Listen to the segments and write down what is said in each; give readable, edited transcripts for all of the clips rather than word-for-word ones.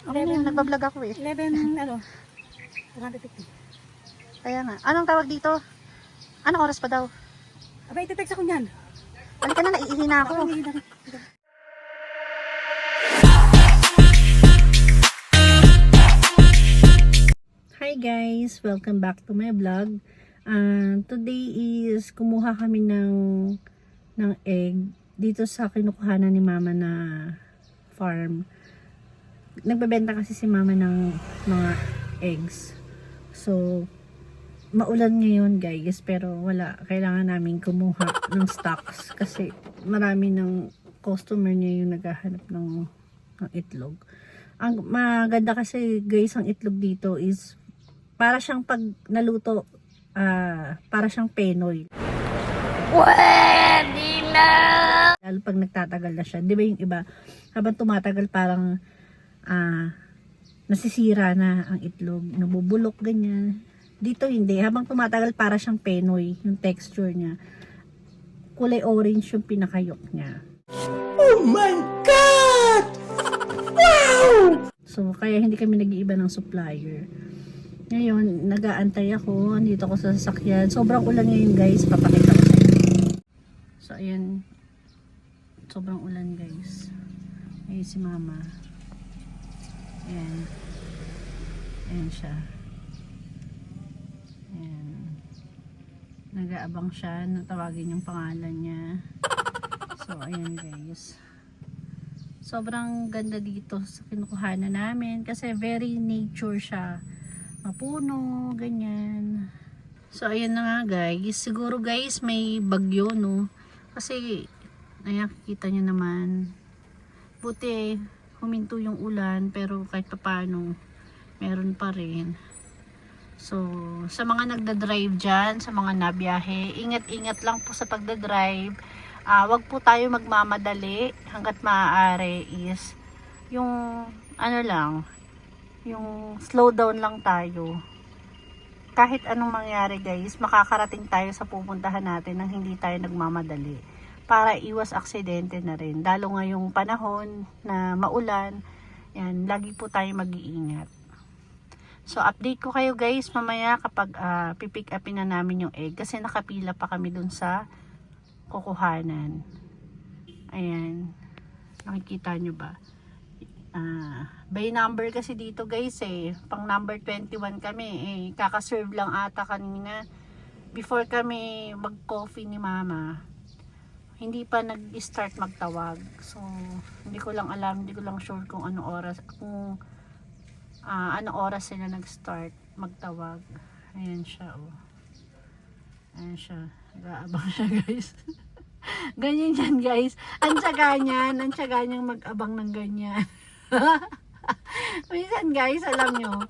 Okay na yun, nagbablog ako eh. 11, ano, 150. Kaya nga. Anong tawag dito? Anong oras pa daw? Aba, iti-text ako niyan. Halika na, naiihi na ako. Hi guys! Welcome back to my vlog. Today is kumuha kami ng egg dito sa kinukuhanan ni mama na farm. Nagbebenta kasi si mama ng mga eggs. So, maulan ngayon guys, pero wala. Kailangan namin kumuha ng stocks kasi marami ng customer niya yung naghahanap ng itlog. Ang maganda kasi guys, ang itlog dito is para siyang pag naluto, para siyang penoy. Pwede na! Lalo pag nagtatagal na siya. Di ba yung iba, habang tumatagal parang nasisira na ang itlog, nabubulok, ganyan. Dito hindi, habang tumatagal para siyang penoy, yung texture niya. Kulay orange yung pinakayok niya. Oh my God! Wow! So, kaya hindi kami nag-iiba ng supplier. Ngayon, nag-aantay ako. Andito ako sa sasakyan. Sobrang ulan ngayon guys. Papakita ko sa inyo. So, ayan. Sobrang ulan guys. Ayan si mama. Ayan. Ayan siya. Ayan. Nag-aabang siya. Natawagin yung pangalan niya. So, ayan guys. Sobrang ganda dito sa kinukuhanan namin. Kasi very nature siya. Mapuno, ganyan. So, ayan na nga guys. Siguro guys, may bagyo, no? Kasi, ayan, kita nyo naman. Buti, huminto yung ulan, pero kahit papaano, meron pa rin. So, sa mga nagdadrive dyan, sa mga nabiyahe, ingat-ingat lang po sa pagdadrive. Wag po tayo magmamadali hanggat maaari is yung, ano lang, yung slow down lang tayo. Kahit anong mangyari guys, makakarating tayo sa pupuntahan natin nang hindi tayo nagmamadali. Para iwas aksidente na rin. Lalo ngayong panahon na maulan, yan, lagi po tayo mag-iingat. So, update ko kayo guys mamaya kapag pipick upin na namin yung egg. Kasi nakapila pa kami dun sa kukuhanan. Ayan. Nakikita nyo ba? By number kasi dito guys eh. Pang number 21 kami eh. Kakaserve lang ata kanina. Before kami mag-coffee ni mama, hindi pa nag-start magtawag. So, hindi ko lang alam, hindi ko lang sure kung ano oras, kung ano oras sila nag-start magtawag. Ayan siya, oh. Ayan siya. Nag-aabang siya, guys. Ganyan yan, guys. Ang tiyaga niyang mag-abang ng ganyan. Minsan, guys, alam nyo,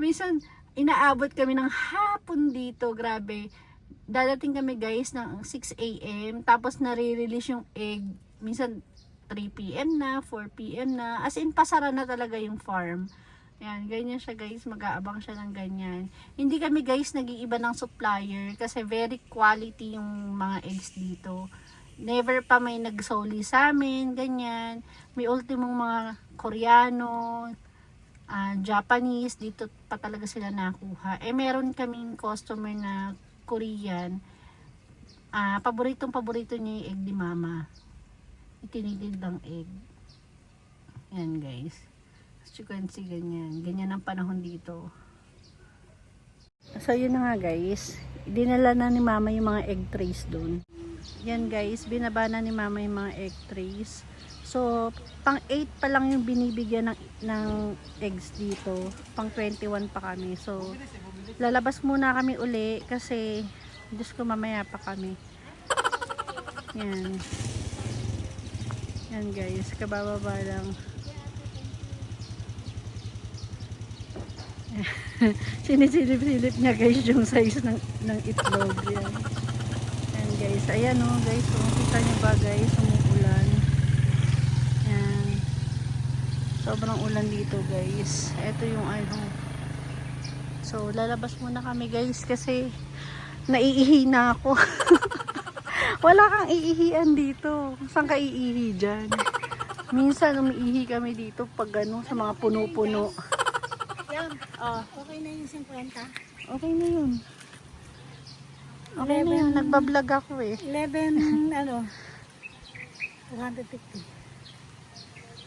minsan, inaabot kami ng hapon dito, grabe. Dadating kami guys ng 6 AM tapos nare-release yung egg minsan 3 PM na, 4 PM na, as in pasara na talaga yung farm. Ayan, ganyan siya guys, mag-aabang siya ng ganyan. Hindi kami guys nag-iiba ng supplier kasi very quality yung mga eggs dito. Never pa may nagsoli sa amin, ganyan. May ultimong mga Koreano, Japanese, dito pa talaga sila nakuha. Eh meron kaming customer na Korean, paborito niya yung egg ni mama. Itinitid ang egg. Yan guys. As you can see, ganyan ang panahon dito. So yun na nga guys, dinala na ni mama yung mga egg trays doon. Yan guys, binaba na ni mama yung mga egg trays. So pang 8 pa lang yung binibigyan ng eggs dito, pang 21 pa kami. So lalabas muna kami uli kasi Diyos ko, mamaya pa kami. Yan. Yan guys, kabababa lang. Sinisilip-silip niya guys yung size ng itlog. Yan. Yan guys, ayan o guys, kita niyo ba guys, umuulan. Yan. Sobrang ulan dito guys. Ito yung ano. So, lalabas muna kami guys kasi naiihi na ako. Wala kang iihian dito. Saan ka iihi dyan? Minsan umiihi kami dito pag ano, sa mga puno-puno. Yan. Oh, Okay na yung 50. okay na yun. Okay na yun. Nagbablog ako eh. 11, ano, 250.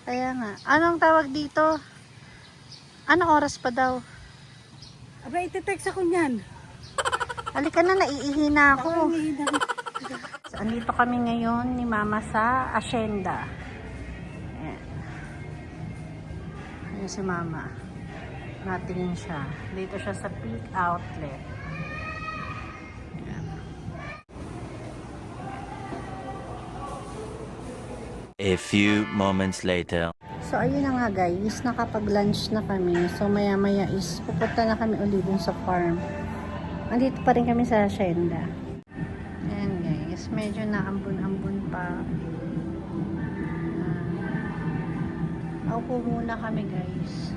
Kaya nga. Anong tawag dito? Anong oras pa daw? Abay, iti-text ako niyan. Halika na, naiihi na ako. Ay, So, andito kami ngayon ni Mama sa Hacienda. Ayan. Ayan si Mama. Natingin siya. Dito siya sa Peak Outlet. Ayan. A few moments later. So, ayun na nga guys. Nakapag-lunch na kami. So, maya-maya is pupunta na kami ulit dun sa farm. Andito pa rin kami sa Hacienda. Ayan guys. Medyo naambun-ambun pa. Paupo muna kami guys.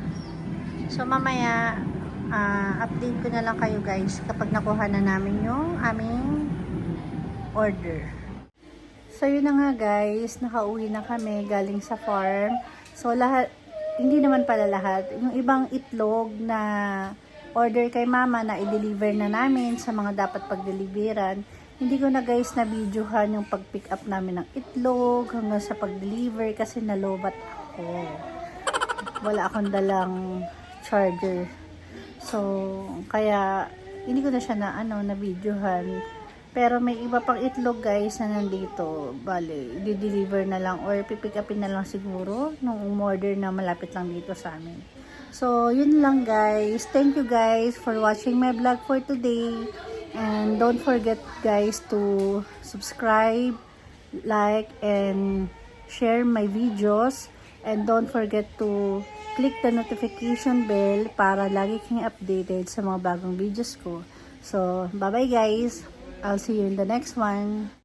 So, mamaya update ko na lang kayo guys kapag nakuha na namin yung aming order. So, yun na nga guys. Nakauwi na kami galing sa farm. So, lahat, hindi naman pala lahat. Yung ibang itlog na order kay Mama na i-deliver na namin sa mga dapat pag-deliveran. Hindi ko na guys na videohan yung pag-pick up namin ng itlog hanggang sa pag-deliver kasi nalobat ako. Wala akong dalang charger. So, kaya hindi ko na siya na videohan. Pero may iba pang itlog guys na nandito. Bale, i-deliver na lang or pipick upin na lang siguro nung umorder na malapit lang dito sa amin. So, yun lang guys. Thank you guys for watching my vlog for today. And don't forget guys to subscribe, like, and share my videos. And don't forget to click the notification bell para lagi kang updated sa mga bagong videos ko. So, bye-bye guys. I'll see you in the next one.